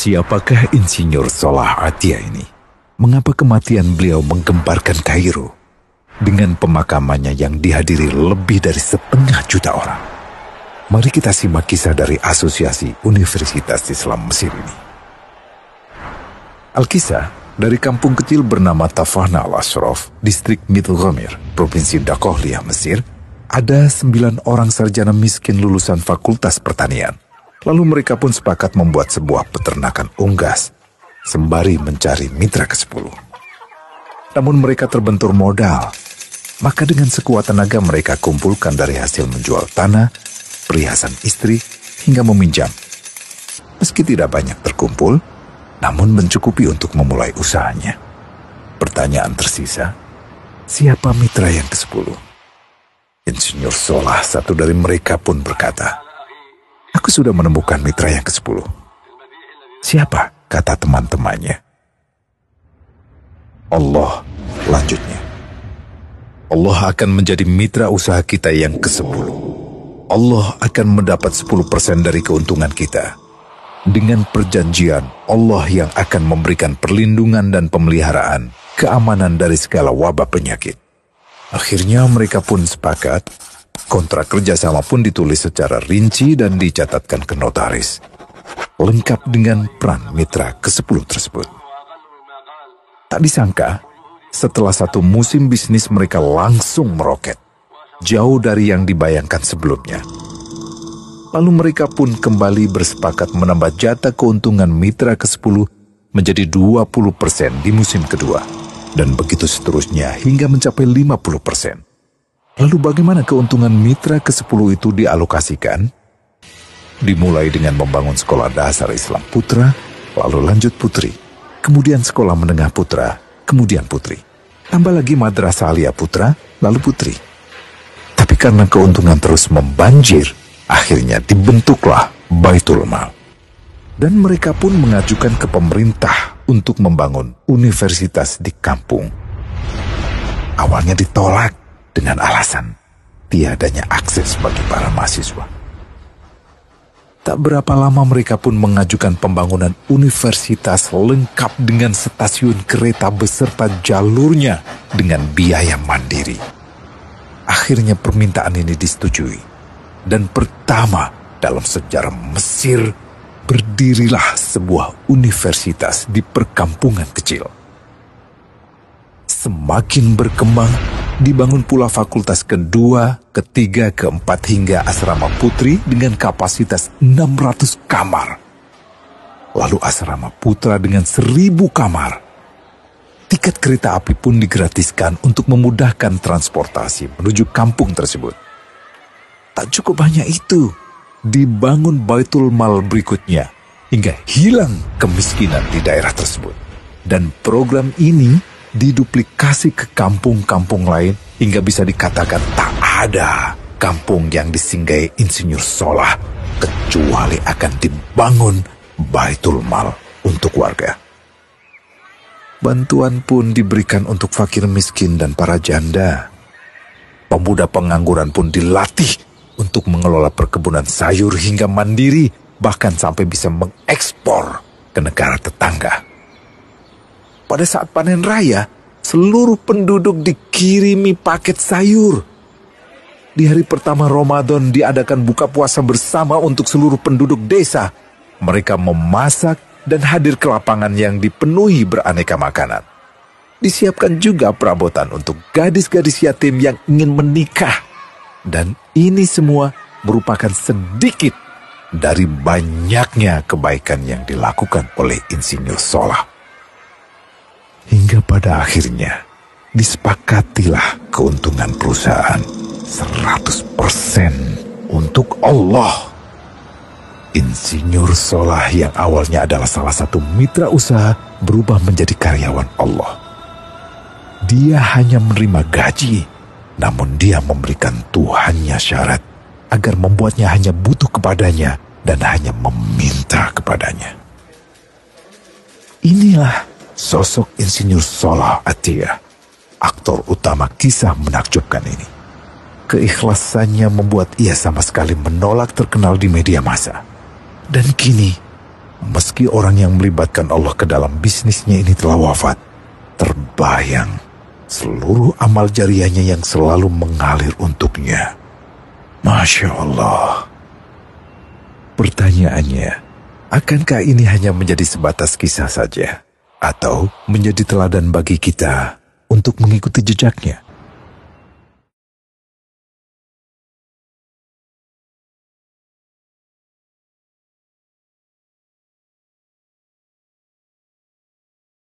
Siapakah Insinyur Solah Atia ini? Mengapa kematian beliau menggemparkan Kairo? Dengan pemakamannya yang dihadiri lebih dari 500.000 orang. Mari kita simak kisah dari Asosiasi Universitas Islam Mesir ini. Al-Kisah dari kampung kecil bernama Tafahna al-Ashraf, distrik Midghamir, Provinsi Dakohlia, Mesir, ada 9 orang sarjana miskin lulusan Fakultas Pertanian. Lalu mereka pun sepakat membuat sebuah peternakan unggas, sembari mencari mitra ke-10. Namun mereka terbentur modal, maka dengan sekuat tenaga mereka kumpulkan dari hasil menjual tanah, perhiasan istri, hingga meminjam. Meski tidak banyak terkumpul, namun mencukupi untuk memulai usahanya. Pertanyaan tersisa, siapa mitra yang ke-10? Insinyur Solah, satu dari mereka, pun berkata, "Aku sudah menemukan mitra yang ke-10. Siapa?" kata teman-temannya. "Allah," lanjutnya. "Allah akan menjadi mitra usaha kita yang ke-10. Allah akan mendapat 10% dari keuntungan kita. Dengan perjanjian, Allah yang akan memberikan perlindungan dan pemeliharaan, keamanan dari segala wabah penyakit." Akhirnya mereka pun sepakat. Kontrak kerjasama pun ditulis secara rinci dan dicatatkan ke notaris, lengkap dengan peran mitra ke-10 tersebut. Tak disangka, setelah 1 musim bisnis mereka langsung meroket, jauh dari yang dibayangkan sebelumnya. Lalu mereka pun kembali bersepakat menambah jatah keuntungan mitra ke-10 menjadi 20% di musim kedua, dan begitu seterusnya hingga mencapai 50%. Lalu bagaimana keuntungan mitra ke-10 itu dialokasikan? Dimulai dengan membangun sekolah dasar Islam putra, lalu lanjut putri, kemudian sekolah menengah putra, kemudian putri. Tambah lagi madrasah aliyah putra, lalu putri. Tapi karena keuntungan terus membanjir, akhirnya dibentuklah Baitul Mal. Dan mereka pun mengajukan ke pemerintah untuk membangun universitas di kampung. Awalnya ditolak dengan alasan tiadanya akses bagi para mahasiswa. Tak berapa lama mereka pun mengajukan pembangunan universitas lengkap dengan stasiun kereta beserta jalurnya dengan biaya mandiri. Akhirnya permintaan ini disetujui, dan pertama dalam sejarah Mesir berdirilah sebuah universitas di perkampungan kecil. Semakin berkembang, dibangun pula fakultas kedua, ketiga, keempat hingga asrama putri dengan kapasitas 600 kamar. Lalu asrama putra dengan 1.000 kamar. Tiket kereta api pun digratiskan untuk memudahkan transportasi menuju kampung tersebut. Tak cukup hanya itu, dibangun Baitul Mal berikutnya hingga hilang kemiskinan di daerah tersebut. Dan program ini diduplikasi ke kampung-kampung lain hingga bisa dikatakan tak ada kampung yang disinggahi Insinyur Solah kecuali akan dibangun Baitul Mal untuk warga. Bantuan pun diberikan untuk fakir miskin dan para janda. Pemuda pengangguran pun dilatih untuk mengelola perkebunan sayur hingga mandiri, bahkan sampai bisa mengekspor ke negara tetangga. Pada saat panen raya, seluruh penduduk dikirimi paket sayur. Di hari pertama Ramadan diadakan buka puasa bersama untuk seluruh penduduk desa. Mereka memasak dan hadir ke lapangan yang dipenuhi beraneka makanan. Disiapkan juga perabotan untuk gadis-gadis yatim yang ingin menikah. Dan ini semua merupakan sedikit dari banyaknya kebaikan yang dilakukan oleh Insinyur Solah. Hingga pada akhirnya disepakatilah keuntungan perusahaan 100% untuk Allah. Insinyur Solah yang awalnya adalah salah satu mitra usaha berubah menjadi karyawan Allah. Dia hanya menerima gaji, namun dia memberikan Tuhannya syarat agar membuatnya hanya butuh kepadanya dan hanya meminta kepadanya. Inilah sosok Insinyur Solah Atia, aktor utama kisah menakjubkan ini. Keikhlasannya membuat ia sama sekali menolak terkenal di media massa. Dan kini, meski orang yang melibatkan Allah ke dalam bisnisnya ini telah wafat, terbayang seluruh amal jariahnya yang selalu mengalir untuknya. Masya Allah. Pertanyaannya, akankah ini hanya menjadi sebatas kisah saja? Atau menjadi teladan bagi kita untuk mengikuti jejaknya?